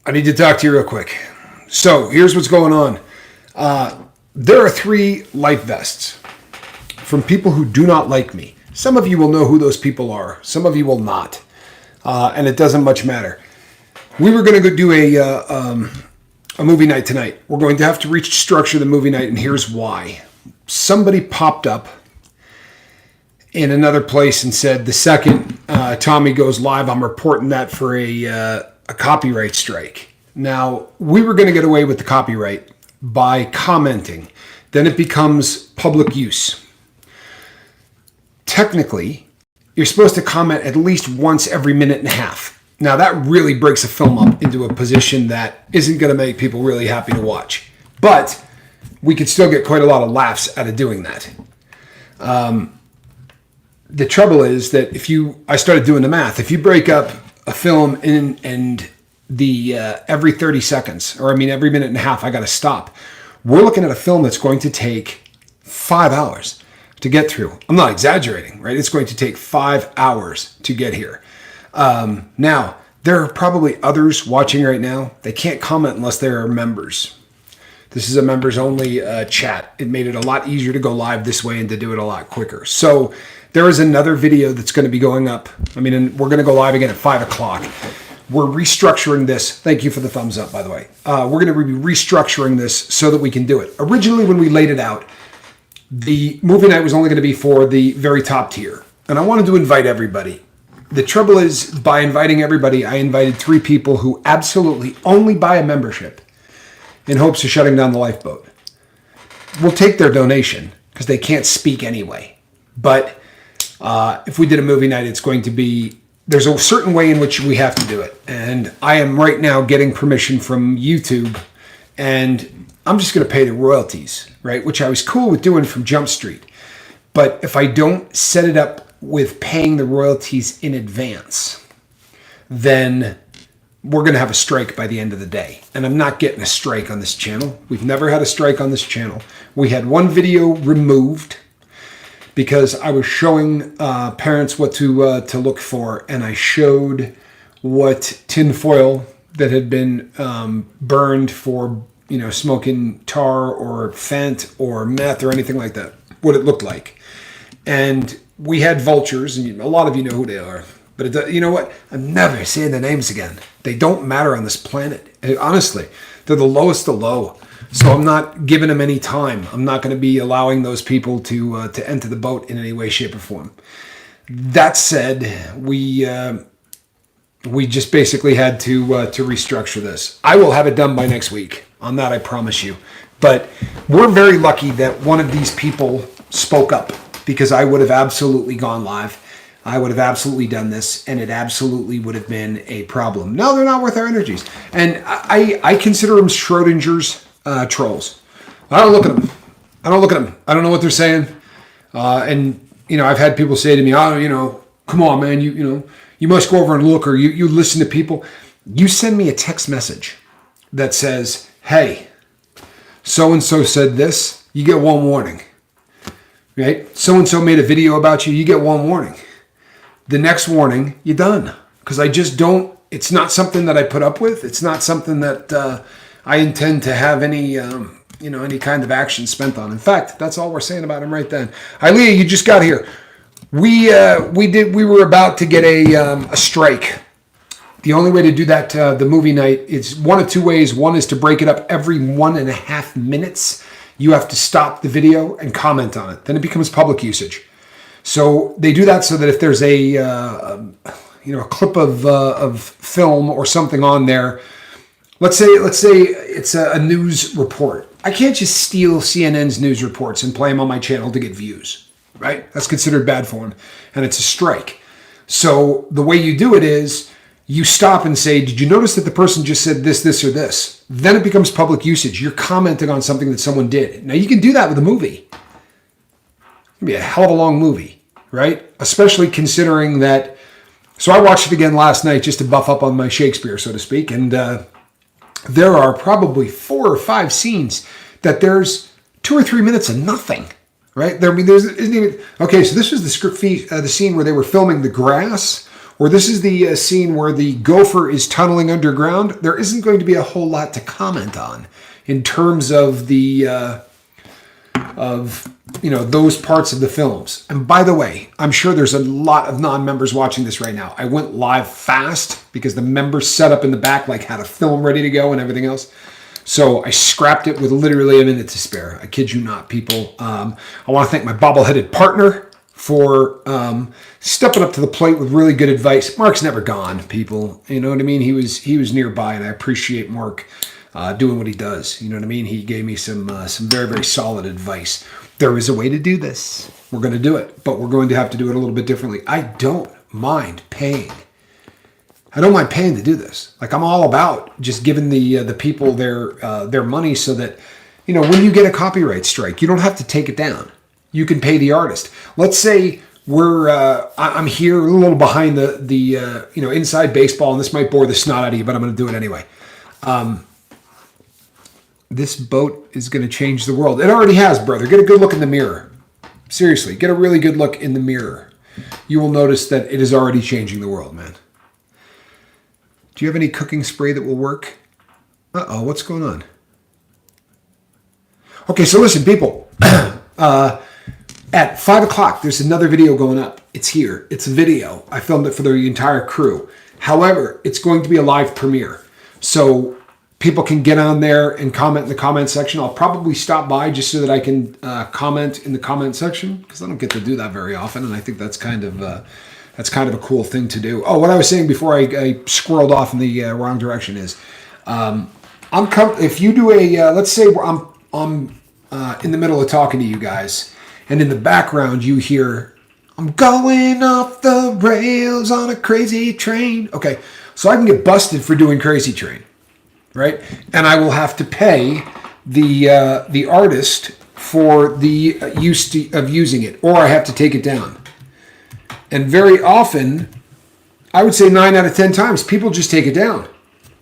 I need to talk to you real quick. So here's what's going on. There are 3 life vests from people who do not like me. Some of you will know who those people are. Some of you will not. And it doesn't much matter. We were going to go do a movie night tonight. We're going to have to restructure the movie night, and here's why. Somebody popped up in another place and said, the second Tommy goes live, I'm reporting that for a copyright strike. Now, we were going to get away with the copyright by commenting. Then it becomes public use. Technically, you're supposed to comment at least once every minute and a half. Now, that really breaks a film up into a position that isn't going to make people really happy to watch. But we could still get quite a lot of laughs out of doing that. The trouble is that I started doing the math. If you break up a film and the every 30 seconds, or every minute and a half, I got to stop. We're looking at a film that's going to take 5 hours to get through. I'm not exaggerating, right? It's going to take 5 hours to get here. Now, there are probably others watching right now. They can't comment unless they are members. This is a members only chat. It made it a lot easier to go live this way and to do it a lot quicker. So there is another video that's going to be going up. And we're going to go live again at 5 o'clock. We're restructuring this. Thank you for the thumbs up, by the way. We're going to be restructuring this so that we can do it. Originally, when we laid it out, the movie night was only going to be for the very top tier. And I wanted to invite everybody. The trouble is, by inviting everybody, I invited 3 people who absolutely only buy a membership in hopes of shutting down the lifeboat. We'll take their donation because they can't speak anyway. But if we did a movie night, it's going to be, there's a certain way in which we have to do it. And I am right now getting permission from YouTube, and I'm just going to pay the royalties, right? Which I was cool with doing from Jump Street. But if I don't set it up with paying the royalties in advance, then we're going to have a strike by the end of the day. And I'm not getting a strike on this channel. We've never had a strike on this channel. We had one video removed because I was showing parents what to look for, and I showed what tinfoil that had been burned for smoking tar or fent or meth or anything like that, what it looked like. And we had vultures, and a lot of you know who they are. But you know what? I'm never saying their names again. They don't matter on this planet. And honestly, they're the lowest of low. So I'm not giving them any time. I'm not going to be allowing those people to enter the boat in any way, shape, or form. That said, we just basically had to restructure this. I will have it done by next week. On that, I promise you. But we're very lucky that one of these people spoke up, because I would have absolutely gone live. I would have absolutely done this, and it absolutely would have been a problem. No, they're not worth our energies. And I consider them Schrodinger's trolls. I don't look at them. I don't know what they're saying. And I've had people say to me, come on, man, you must go over and look, or you listen to people. You send me a text message that says, hey, so-and-so said this, you get one warning. Right? So-and-so made a video about you, you get one warning. The next warning, you're done. Because I just don't, it's not something that I put up with. It's not something that I intend to have any kind of action spent on. In fact, that's all we're saying about him right then. Ilea, you just got here. We were about to get a strike. The only way to do that, the movie night, is one of 2 ways. One is to break it up every 1.5 minutes. You have to stop the video and comment on it. Then it becomes public usage. So they do that so that if there's a clip of film or something on there, let's say it's a news report. I can't just steal CNN's news reports and play them on my channel to get views, right? That's considered bad form, and it's a strike. So the way you do it is you stop and say, did you notice that the person just said this, this, or this? Then it becomes public usage. You're commenting on something that someone did. Now, you can do that with a movie. It'd be a hell of a long movie, right? Especially considering that. So I watched it again last night just to buff up on my Shakespeare, so to speak. And there are probably 4 or 5 scenes that there's 2 or 3 minutes of nothing, right? There's isn't even, okay, so this was the scene where they were filming the grass, where this is the scene where the gopher is tunneling underground, there isn't going to be a whole lot to comment on in terms of the those parts of the films. And by the way, I'm sure there's a lot of non-members watching this right now. I went live fast because the members setup in the back had a film ready to go and everything else. So I scrapped it with literally a minute to spare. I kid you not, people. I want to thank my bobble-headed partner for stepping up to the plate with really good advice. Mark's never gone, people. You know what I mean? He was nearby, and I appreciate Mark doing what he does. You know what I mean? He gave me some very, very solid advice. There is a way to do this. We're going to do it, but we're going to have to do it a little bit differently. I don't mind paying. I don't mind paying to do this. I'm all about just giving the people their money so that, when you get a copyright strike, you don't have to take it down. You can pay the artist. Let's say I'm here a little behind the inside baseball, and this might bore the snot out of you, but I'm going to do it anyway. This boat is going to change the world. It already has, brother. Get a good look in the mirror. Seriously, get a really good look in the mirror. You will notice that it is already changing the world, man. Do you have any cooking spray that will work? Uh-oh, what's going on? Okay, so listen, people. At 5 o'clock, there's another video going up. It's here. It's a video. I filmed it for the entire crew. However, it's going to be a live premiere. So people can get on there and comment in the comment section. I'll probably stop by just so that I can comment in the comment section, because I don't get to do that very often, and I think that's kind of a cool thing to do. Oh, what I was saying before I squirreled off in the wrong direction is, if you do let's say I'm in the middle of talking to you guys, and in the background you hear, "I'm going off the rails on a crazy train." Okay, so I can get busted for doing Crazy Train, right? And I will have to pay the artist for the use of using it, or I have to take it down. And very often, I would say 9 out of 10 times, people just take it down,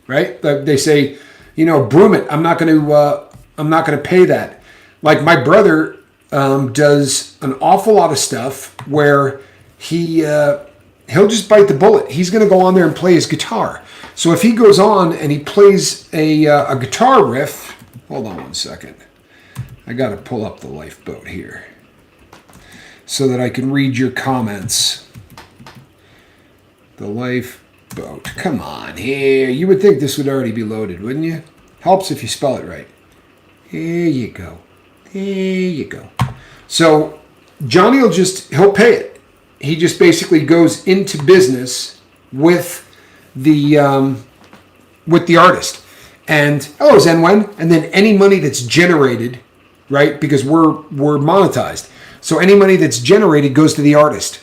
right? They say, broom it. I'm not going to pay that. Like my brother does an awful lot of stuff where he'll just bite the bullet. He's going to go on there and play his guitar. So if he goes on and he plays a guitar riff, hold on one second. I got to pull up the lifeboat here so that I can read your comments. The lifeboat. Come on here. You would think this would already be loaded, wouldn't you? Helps if you spell it right. There you go. There you go. So Johnny he'll pay it. He just basically goes into business with the artist. And hello, Zenwen. And then any money that's generated, right? Because we're monetized. So any money that's generated goes to the artist.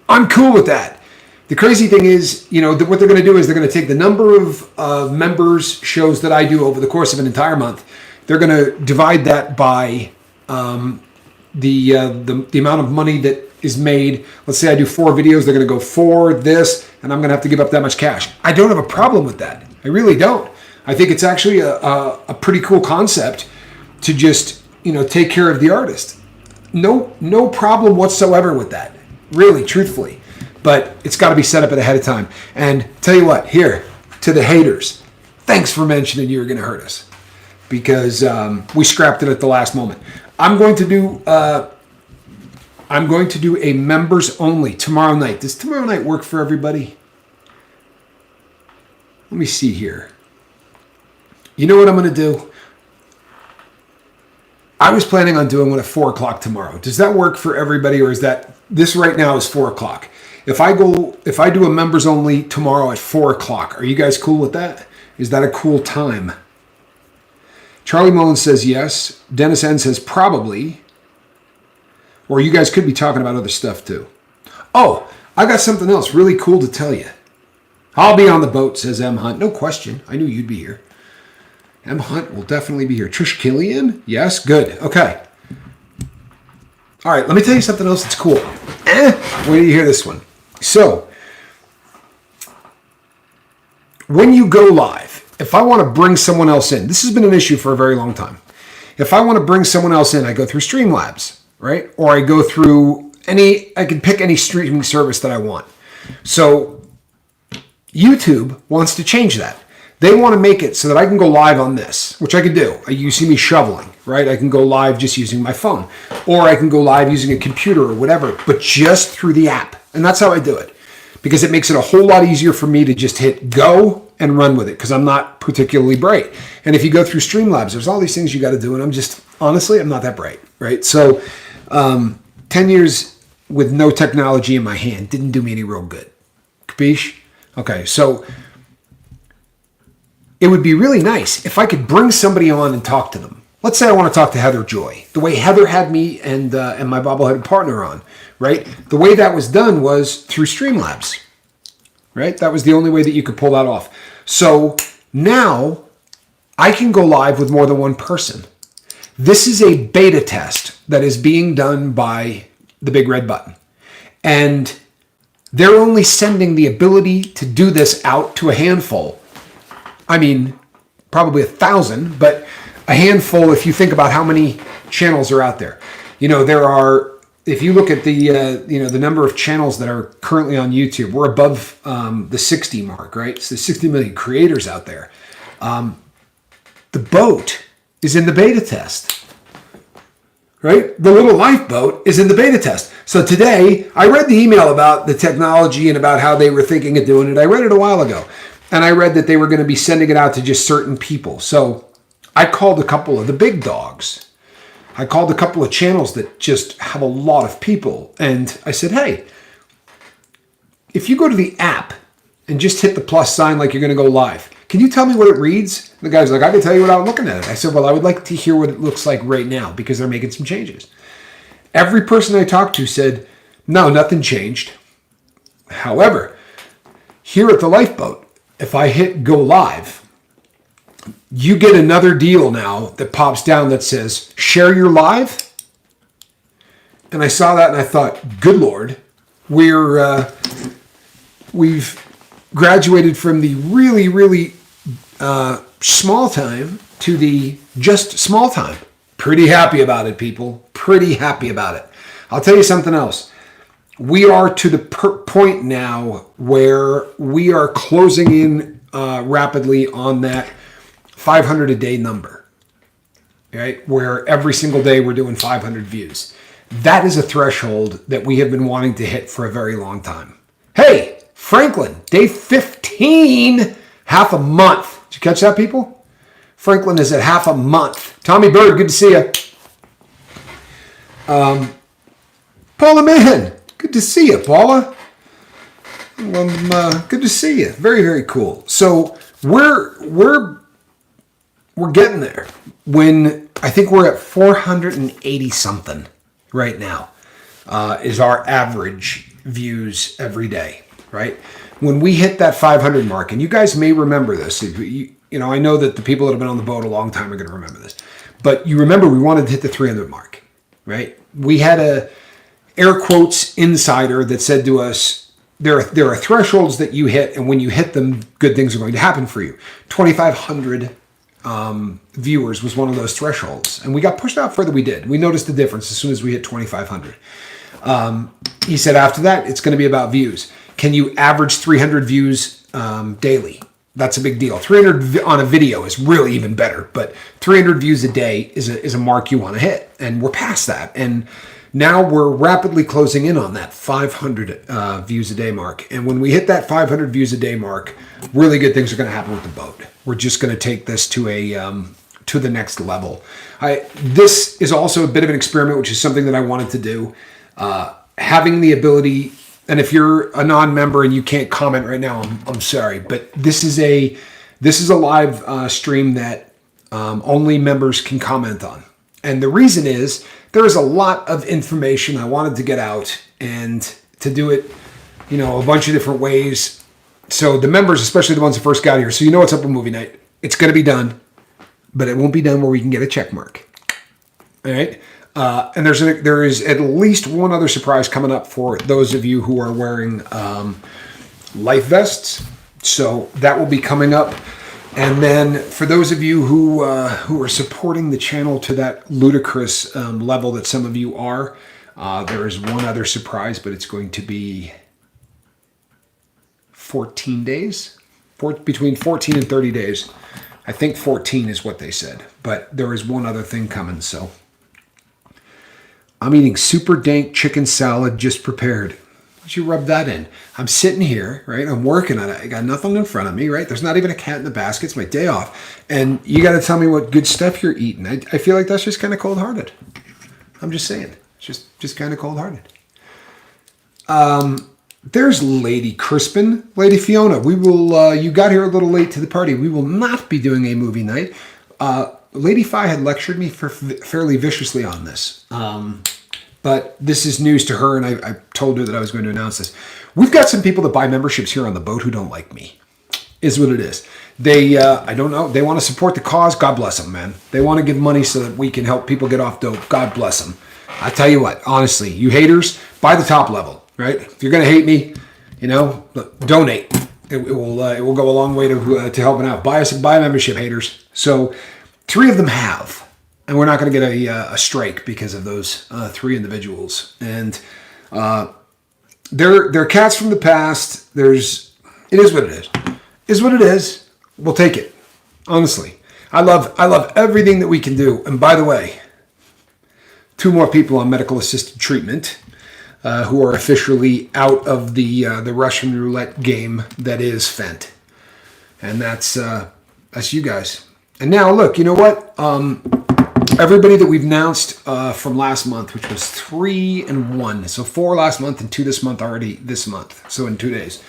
I'm cool with that. The crazy thing is, what they're going to do is they're going to take the number of members shows that I do over the course of an entire month. They're going to divide that by the amount of money that is made. Let's say I do 4 videos. They're going to go 4 this, and I'm going to have to give up that much cash. I don't have a problem with that. I really don't. I think it's actually a pretty cool concept to just take care of the artist. No problem whatsoever with that. Really, truthfully. But it's got to be set up ahead of time. And tell you what, here, to the haters, thanks for mentioning you were going to hurt us. Because we scrapped it at the last moment. I'm going to do a members only tomorrow night. Does tomorrow night work for everybody? Let me see here. You know what I'm going to do? I was planning on doing one at 4 o'clock tomorrow. Does that work for everybody, or is this right now is 4 o'clock? If I do a members only tomorrow at 4 o'clock, are you guys cool with that? Is that a cool time? Charlie Mullins says yes. Dennis N says probably. Or you guys could be talking about other stuff too. Oh, I got something else really cool to tell you. I'll be on the boat, says M. Hunt. No question. I knew you'd be here. M. Hunt will definitely be here. Trish Killian? Yes? Good. Okay. All right, let me tell you something else that's cool. Wait till you hear this one. So, when you go live, if I want to bring someone else in, this has been an issue for a very long time. If I want to bring someone else in, I go through Streamlabs, right? Or I go through I can pick any streaming service that I want. So YouTube wants to change that. They want to make it so that I can go live on this, which I can do. You see me shoveling, right? I can go live just using my phone, or I can go live using a computer or whatever, but just through the app. And that's how I do it, because it makes it a whole lot easier for me to just hit go and run with it, because I'm not particularly bright. And if you go through Streamlabs, there's all these things you got to do, and I'm not that bright, right? So 10 years with no technology in my hand didn't do me any real good. Capiche? Okay, so it would be really nice if I could bring somebody on and talk to them. Let's say I want to talk to Heather Joy, the way Heather had me and my bobblehead partner on, right? The way that was done was through Streamlabs, right? That was the only way that you could pull that off. So now I can go live with more than one person. This is a beta test that is being done by the Big Red Button. And they're only sending the ability to do this out to a handful. I mean, probably 1,000, but a handful if you think about how many channels are out there. There are, if you look at the number of channels that are currently on YouTube, we're above the 60 mark, right? So there's 60 million creators out there. The boat is in the beta test, right? The little lifeboat is in the beta test. So today, I read the email about the technology and about how they were thinking of doing it. I read it a while ago. And I read that they were going to be sending it out to just certain people. So I called a couple of the big dogs. I called a couple of channels that just have a lot of people. And I said, hey, if you go to the app and just hit the plus sign like you're going to go live, can you tell me what it reads? The guy's like, I can tell you without looking at it. I said, well, I would like to hear what it looks like right now, because they're making some changes. Every person I talked to said, no, nothing changed. However, here at the lifeboat, if I hit go live, you get another deal now that pops down that says share your live. And I saw that and I thought, good Lord, we've graduated from the really, really small time to the just small time. Pretty happy about it, people. Pretty happy about it. I'll tell you something else. We are to the point now where we are closing in rapidly on that 500 a day number, right? Where every single day we're doing 500 views. That is a threshold that we have been wanting to hit for a very long time. Hey, Franklin, day 15, half a month. Did you catch that, people? Franklin is at half a month. Tommy Bird, good to see you. Paula Mann. Good to see you, Paula. Good to see you. Very, very cool. So we're getting there. When I think we're at 480 something right now is our average views every day, right? When we hit that 500 mark, and you guys may remember this. I know that the people that have been on the boat a long time are going to remember this. But you remember we wanted to hit the 300 mark, right? We had a air quotes insider that said to us, there are thresholds that you hit, and when you hit them, good things are going to happen for you. 2,500 viewers was one of those thresholds, and we got pushed out further. We did. We noticed the difference as soon as we hit 2,500. He said after that, it's going to be about views. Can you average 300 views daily? That's a big deal. 300 on a video is really even better, but 300 views a day is a mark you want to hit, and we're past that. And now we're rapidly closing in on that 500 views a day mark. And when we hit that 500 views a day mark, really good things are going to happen with the boat. We're just going to take this to the next level. This is also a bit of an experiment, which is something that I wanted to do. Having the ability, and if you're a non-member and you can't comment right now, I'm sorry, but this is a live stream that only members can comment on. And the reason is there is a lot of information I wanted to get out, and to do it, a bunch of different ways. So the members, especially the ones that first got here, so you know what's up with movie night. It's going to be done, but it won't be done where we can get a check mark. All right. And there is at least one other surprise coming up for those of you who are wearing life vests. So that will be coming up. And then for those of you who are supporting the channel to that ludicrous level that some of you are, there is one other surprise, but it's going to be 14 days, between 14 and 30 days. I think 14 is what they said, but there is one other thing coming. So I'm eating super dank chicken salad just prepared. Why don't you rub that in? I'm sitting here, right? I'm working on it. I got nothing in front of me, right? There's not even a cat in the basket. It's my day off. And you got to tell me what good stuff you're eating. I feel like that's just kind of cold-hearted. I'm just saying. It's just kind of cold-hearted. There's Lady Crispin. Lady Fiona, we will, you got here a little late to the party. We will not be doing a movie night. Lady Fi had lectured me fairly viciously on this. But this is news to her, and I told her that I was going to announce this. We've got some people that buy memberships here on the boat who don't like me, is what it is. They, I don't know, they want to support the cause. God bless them, man. They want to give money so that we can help people get off dope. God bless them. I tell you what, honestly, you haters, buy the top level, right? If you're going to hate me, donate. It will go a long way to helping out. Buy a membership, haters. So 3 of them have. And we're not going to get a strike because of those 3 individuals. And they're cats from the past. It is what it is. Is what it is. We'll take it. Honestly, I love everything that we can do. And by the way, 2 more people on medical assisted treatment who are officially out of the Russian roulette game that is Fent. And that's you guys. And now look, you know what? Everybody that we've announced from last month, which was 3 and 1. So 4 last month and 2 this month already this month. So in 2 days.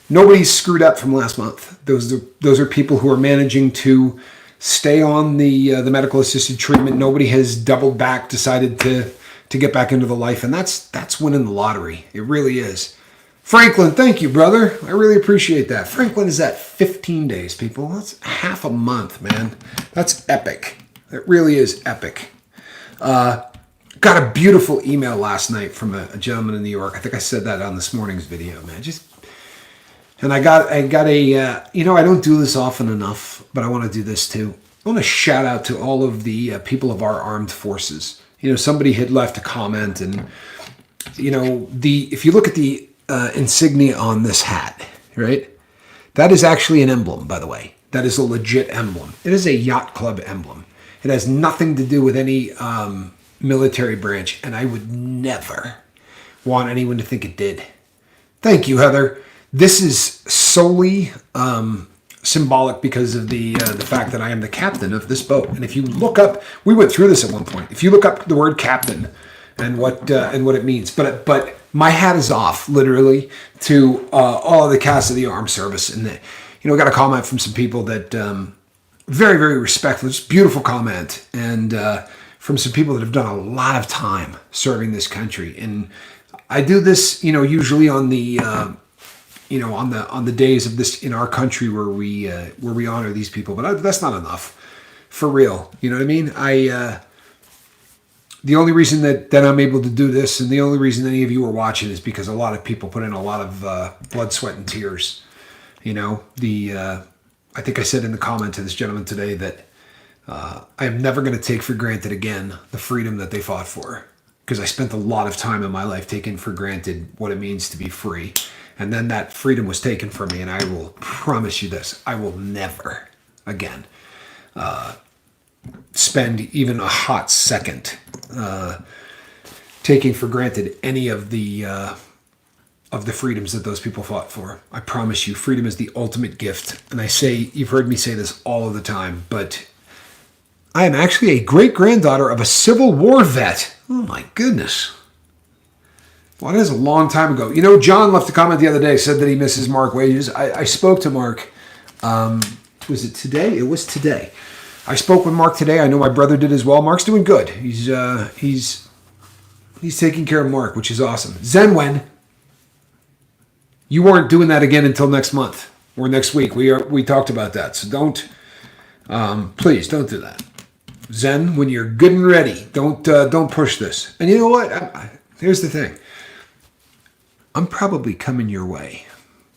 Nobody's screwed up from last month. Those are people who are managing to stay on the medical assisted treatment. Nobody has doubled back, decided to get back into the life. And that's winning the lottery. It really is. Franklin, thank you, brother. I really appreciate that. Franklin is at 15 days, people. That's half a month, man. That's epic. It really is epic. Got a beautiful email last night from a gentleman in New York. I think I said that on this morning's video, man. And I got a, I don't do this often enough, but I want to do this too. I want to shout out to all of the people of our armed forces. Somebody had left a comment, and if you look at the insignia on this hat, right? That is actually an emblem, by the way. That is a legit emblem. It is a yacht club emblem. It has nothing to do with any military branch, and I would never want anyone to think it did. Thank you, Heather. This is solely symbolic because of the fact that I am the captain of this boat. And if you look up, we went through this at one point. If you look up the word captain and what it means, but my hat is off, literally, to all of the cast of the armed service. And got a comment from some people that. Very, very respectful. Just beautiful comment. And from some people that have done a lot of time serving this country. And I do this, usually on the, on the days of this in our country where we honor these people. But that's not enough. For real. You know what I mean? The only reason that I'm able to do this, and the only reason any of you are watching, is because a lot of people put in a lot of blood, sweat, and tears. I think I said in the comment to this gentleman today that I am never going to take for granted again the freedom that they fought for, because I spent a lot of time in my life taking for granted what it means to be free. And then that freedom was taken from me, and I will promise you this, I will never again spend even a hot second taking for granted any of the freedoms that those people fought for. I promise you, freedom is the ultimate gift. And you've heard me say this all of the time, but I am actually a great-granddaughter of a Civil War vet. Oh my goodness. Well, that is a long time ago. John left a comment the other day, said that he misses Mark Wages. I spoke to Mark, was it today? It was today. I spoke with Mark today. I know my brother did as well. Mark's doing good. He's taking care of Mark, which is awesome. Zenwen, you weren't doing that again until next month or next week. We talked about that. So please don't do that. Zen, when you're good and ready, don't push this. And you know what? Here's the thing. I'm probably coming your way.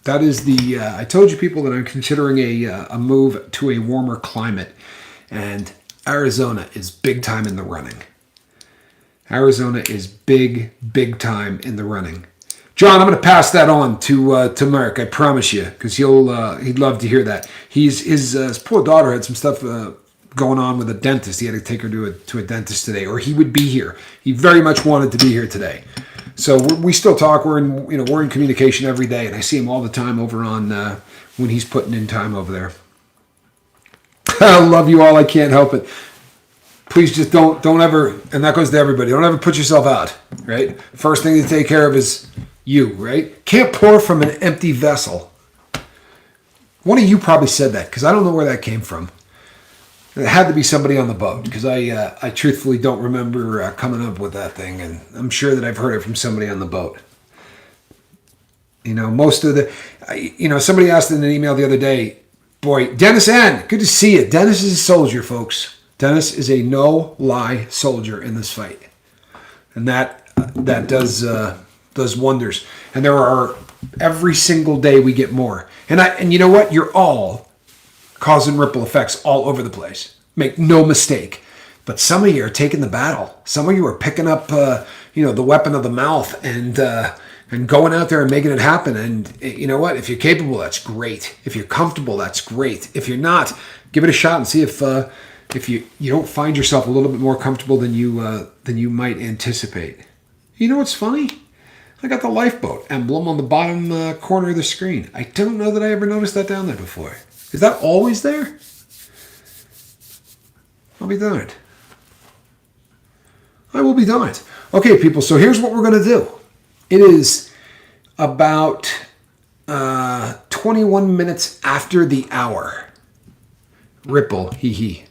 That is I told you people that I'm considering a move to a warmer climate, and Arizona is big time in the running. Arizona is big time in the running. John, I'm going to pass that on to Mark. I promise you, because he'd love to hear that. His poor daughter had some stuff going on with a dentist. He had to take her to a dentist today, or he would be here. He very much wanted to be here today. So we still talk. We're in communication every day, and I see him all the time over on when he's putting in time over there. I love you all. I can't help it. Please just don't ever, and that goes to everybody, don't ever put yourself out, right? First thing to take care of is you, right? Can't pour from an empty vessel. One of you probably said that, because I don't know where that came from. It had to be somebody on the boat, because I truthfully don't remember coming up with that thing, and I'm sure that I've heard it from somebody on the boat. Most of somebody asked in an email the other day, boy, Dennis N., good to see you. Dennis is a soldier, folks. Dennis is a no-lie soldier in this fight. And that does wonders. And there are, every single day we get more. And you know what? You're all causing ripple effects all over the place. Make no mistake. But some of you are taking the battle. Some of you are picking up, the weapon of the mouth and going out there and making it happen. And you know what? If you're capable, that's great. If you're comfortable, that's great. If you're not, give it a shot and see if you don't find yourself a little bit more comfortable than you might anticipate. You know what's funny? I got the lifeboat emblem on the bottom corner of the screen. I don't know that I ever noticed that down there before. Is that always there? I'll be darned. I will be darned. Okay, people, so here's what we're going to do. It is about 21 minutes after the hour. Ripple, hee hee.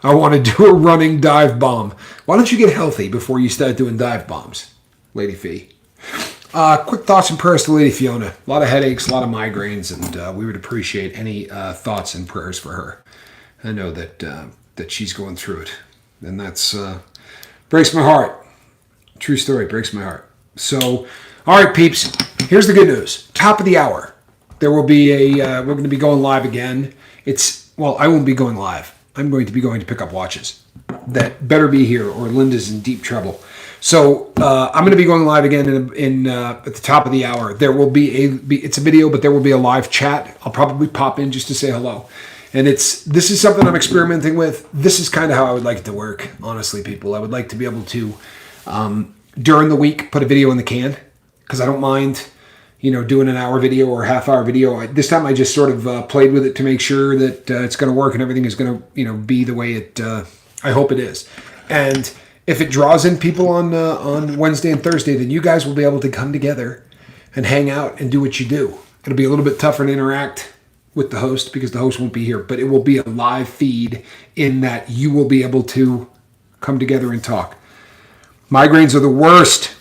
I want to do a running dive bomb. Why don't you get healthy before you start doing dive bombs, Lady Fee? Quick thoughts and prayers to Lady Fiona. A lot of headaches, a lot of migraines, and we would appreciate any thoughts and prayers for her. I know that she's going through it, and that's breaks my heart. True story, breaks my heart. So, all right, peeps. Here's the good news. Top of the hour. There will be we're going to be going live again. I won't be going live. I'm going to be going to pick up watches. That better be here, or Linda's in deep trouble. So I'm going to be going live again at the top of the hour. There will be it's a video, but there will be a live chat. I'll probably pop in just to say hello. And this is something I'm experimenting with. This is kind of how I would like it to work, honestly, people. I would like to be able to, during the week, put a video in the can, because I don't mind, doing an hour video or a half-hour video. This time I just sort of played with it to make sure that it's going to work and everything is going to, be the way I hope it is. And if it draws in people on Wednesday and Thursday, then you guys will be able to come together and hang out and do what you do. It'll be a little bit tougher to interact with the host because the host won't be here, but it will be a live feed in that you will be able to come together and talk. Migraines are the worst.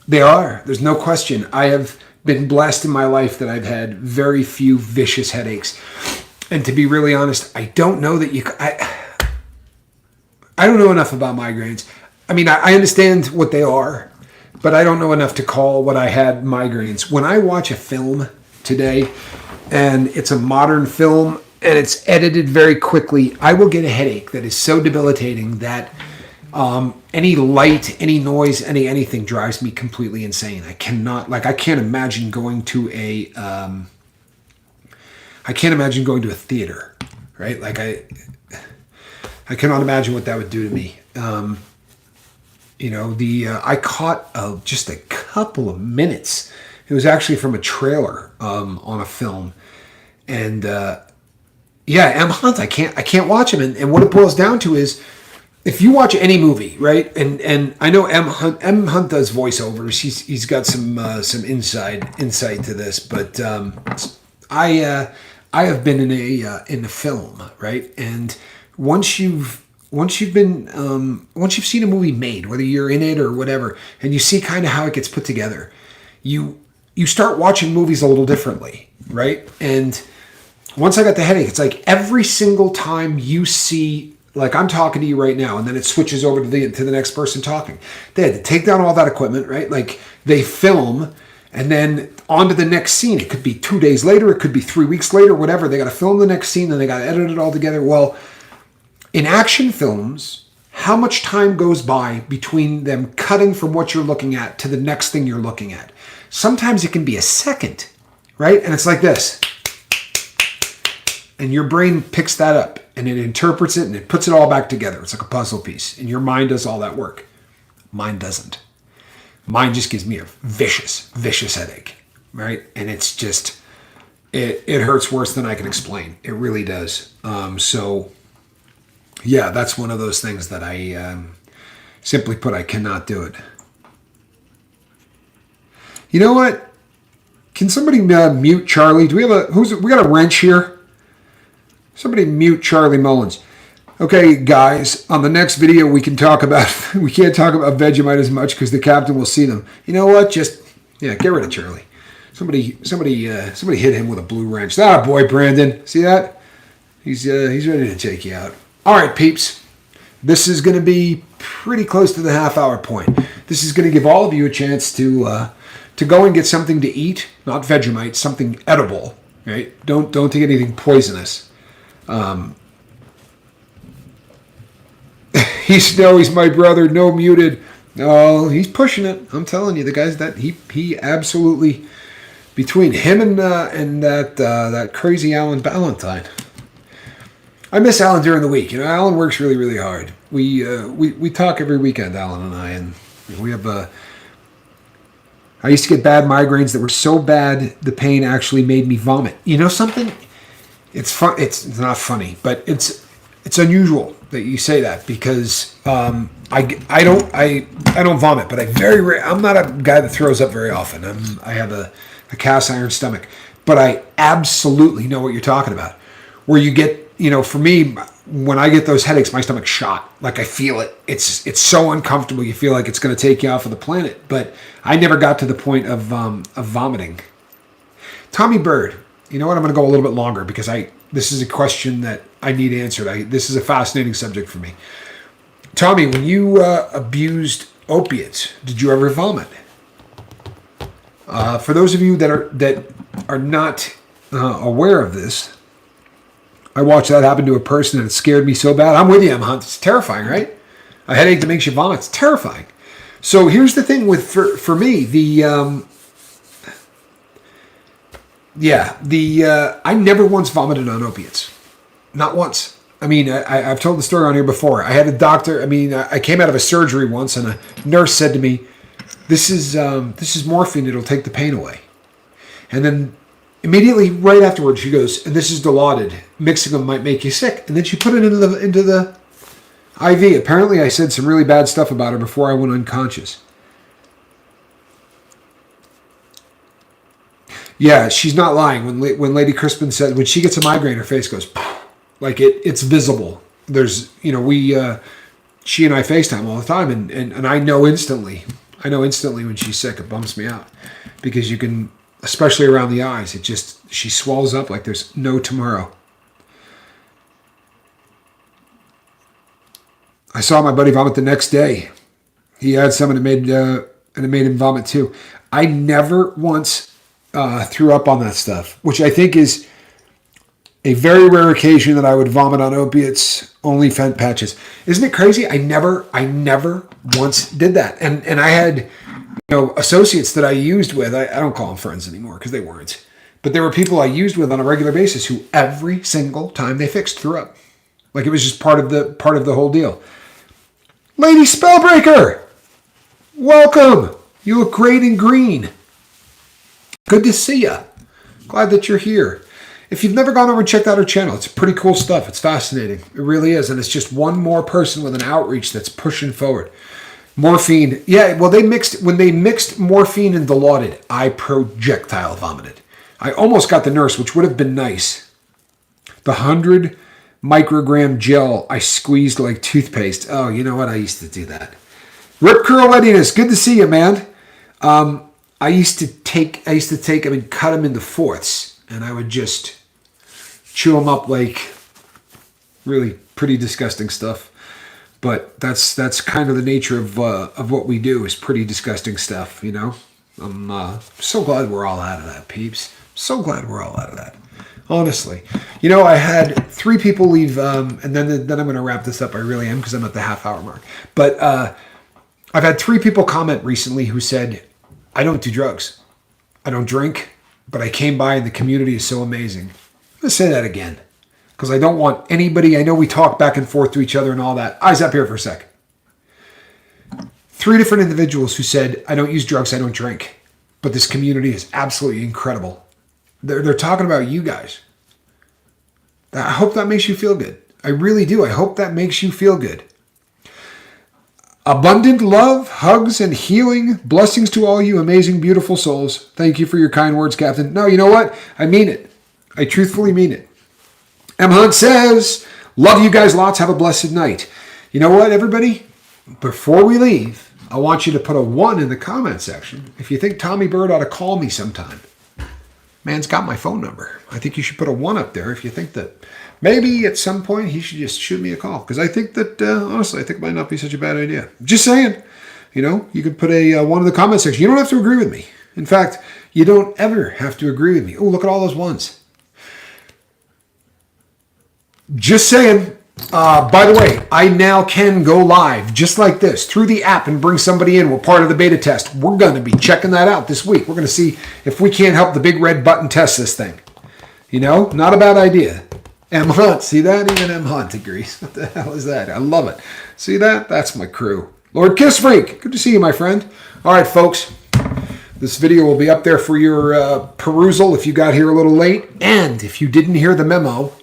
They are. There's no question. I have been blessed in my life that I've had very few vicious headaches. And to be really honest, I don't know that I don't know enough about migraines. I mean, I understand what they are, but I don't know enough to call what I had migraines. When I watch a film today, and it's a modern film, and it's edited very quickly, I will get a headache that is so debilitating that any light, any noise, anything drives me completely insane. I can't imagine going to a theater, right? I cannot imagine what that would do to me. I caught just a couple of minutes. It was actually from a trailer on a film, and M. Hunt. I can't watch him, and what it boils down to is, if you watch any movie, right, and I know M. Hunt does voiceovers. He's got some insight to this, but I have been in a film, right, and once you've seen a movie made, whether you're in it or whatever, and you see kind of how it gets put together, you start watching movies a little differently, right? And once I got the headache, it's like every single time you see, like I'm talking to you right now, and then it switches over to the next person talking. They had to take down all that equipment, right? Like they film, and then on to the next scene. It could be 2 days later, it could be 3 weeks later, whatever. They got to film the next scene, then they got to edit it all together. Well, in action films, how much time goes by between them cutting from what you're looking at to the next thing you're looking at? Sometimes it can be a second, right? And it's like this. And your brain picks that up and it interprets it and it puts it all back together. It's like a puzzle piece. And your mind does all that work. Mine doesn't. Mine just gives me a vicious headache, right? And it's just, it hurts worse than I can explain. It really does. So, yeah, that's one of those things that I, simply put, I cannot do it. You know what? Can somebody mute Charlie? Do we have we got a wrench here? Somebody mute Charlie Mullins. Okay, guys, on the next video we can't talk about Vegemite as much because the captain will see them. You know what? Just, get rid of Charlie. Somebody hit him with a blue wrench. Ah, boy, Brandon. See that? He's ready to take you out. All right, peeps. This is going to be pretty close to the half-hour point. This is going to give all of you a chance to go and get something to eat, not Vegemite, something edible. Right? Don't take anything poisonous. He's my brother. No muted. Oh, he's pushing it. I'm telling you, the guys that he absolutely, between him and that crazy Alan Ballantyne. I miss Alan during the week. Alan works really, really hard. We talk every weekend, Alan and I, and we have I used to get bad migraines that were so bad the pain actually made me vomit. You know something? It's fun. It's not funny, but it's unusual that you say that because I don't vomit, but I'm not a guy that throws up very often. I have a cast iron stomach, but I absolutely know what you're talking about. Where you get, for me, when I get those headaches, my stomach's shot. Like I feel it. It's so uncomfortable. You feel like it's going to take you off of the planet. But I never got to the point of vomiting. Tommy Bird. You know what? I'm going to go a little bit longer because this is a question that I need answered. This is a fascinating subject for me. Tommy, when you abused opiates, did you ever vomit? For those of you that are not aware of this, I watched that happen to a person and it scared me so bad. I'm with you, Hunt. It's terrifying, right? A headache that makes you vomit. It's terrifying. So here's the thing for me, I never once vomited on opiates. Not once. I mean, I've told the story on here before. I had a doctor. I mean, I came out of a surgery once, and a nurse said to me, "This is morphine. It'll take the pain away." And then immediately, right afterwards, she goes, "And this is Dilaudid. Mixing them might make you sick." And then she put it into the IV. Apparently, I said some really bad stuff about her before I went unconscious. Yeah, she's not lying. When Lady Crispin said, when she gets a migraine, her face goes, like it's visible. There's, she and I FaceTime all the time, and I know instantly. When she's sick. It bumps me out because you can, especially around the eyes, she swells up like there's no tomorrow. I saw my buddy vomit the next day. He had some and it made him vomit too. I never once threw up on that stuff, which I think is a very rare occasion that I would vomit on opiates, only fent patches. Isn't it crazy? I never once did that. And I had, associates that I used with, I don't call them friends anymore because they weren't, but there were people I used with on a regular basis who every single time they fixed threw up. Like it was just part of the whole deal. Lady Spellbreaker, welcome. You look great in green. Good to see you. Glad that you're here. If you've never gone over and checked out our channel, it's pretty cool stuff. It's fascinating. It really is. And it's just one more person with an outreach that's pushing forward. Morphine. Yeah, well, when they mixed morphine and Dilaudid, I projectile vomited. I almost got the nurse, which would have been nice. The 100 microgram gel I squeezed like toothpaste. Oh, you know what? I used to do that. Rip Curl Readiness. Good to see you, man. I used to cut them into fourths, and I would just chew them up like really pretty disgusting stuff. But that's kind of the nature of what we do is pretty disgusting stuff, I'm so glad we're all out of that, peeps. So glad we're all out of that. Honestly. I had 3 people leave, and then I'm going to wrap this up. I really am because I'm at the half-hour mark. But I've had 3 people comment recently who said, I don't do drugs. I don't drink, but I came by and the community is so amazing. Let's say that again, because I don't want anybody, I know we talk back and forth to each other and all that. Eyes up here for a sec. 3 different individuals who said, I don't use drugs, I don't drink. But this community is absolutely incredible. They're talking about you guys. I hope that makes you feel good. I really do. I hope that makes you feel good. Abundant love, hugs, and healing. Blessings to all you amazing, beautiful souls. Thank you for your kind words, Captain. No, you know what? I mean it. I truthfully mean it. M. Hunt says, love you guys lots. Have a blessed night. You know what, everybody? Before we leave, I want you to put a 1 in the comment section if you think Tommy Bird ought to call me sometime. Man's got my phone number. I think you should put a 1 up there if you think that maybe at some point he should just shoot me a call. Because I think that, honestly, I think it might not be such a bad idea. Just saying. You know, you could put a 1 in the comment section. You don't have to agree with me. In fact, you don't ever have to agree with me. Oh, look at all those 1s. Just saying. By the way, I now can go live just like this through the app and bring somebody in. We're part of the beta test. We're going to be checking that out this week. We're going to see if we can't help the big red button test this thing. You know, not a bad idea. M. Hunt, see that? Even M. Hunt agrees. What the hell is that? I love it. See that? That's my crew. Lord Kiss Freak, good to see you, my friend. All right, folks. This video will be up there for your perusal if you got here a little late. And if you didn't hear the memo,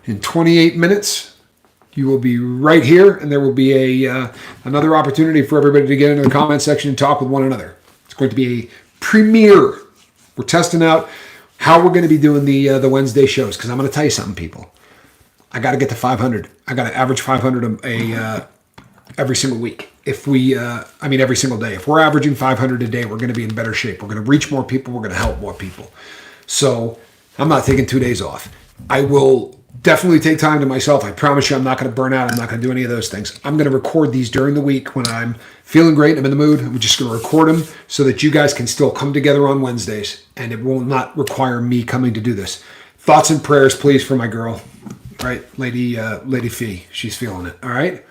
in 28 minutes, you will be right here, and there will be another opportunity for everybody to get into the comment section and talk with one another. It's going to be a premiere. We're testing out how we're going to be doing the Wednesday shows, because I'm going to tell you something, people. I got to get to 500. I got to average 500 every single week. Every single day. If we're averaging 500 a day, we're going to be in better shape. We're going to reach more people. We're going to help more people. So I'm not taking 2 days off. I will definitely take time to myself. I promise you I'm not going to burn out. I'm not going to do any of those things. I'm going to record these during the week when I'm feeling great. I'm in the mood. I'm just going to record them so that you guys can still come together on Wednesdays, and it will not require me coming to do this. Thoughts and prayers, please, for my girl, right? Lady Fee. She's feeling it. All right.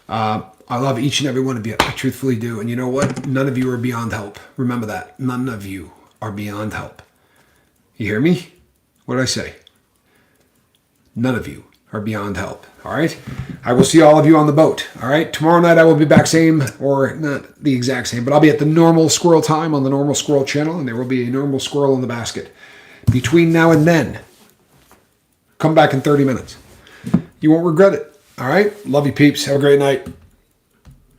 I love each and every one of you. I truthfully do. And you know what? None of you are beyond help. Remember that. None of you are beyond help. You hear me? What did I say? None of you are beyond help. All right. I will see all of you on the boat. All right. Tomorrow night I will be back same, or not the exact same, but I'll be at the normal squirrel time on the normal squirrel channel, and there will be a normal squirrel in the basket. Between now and then, come back in 30 minutes. You won't regret it. All right. Love you, peeps. Have a great night.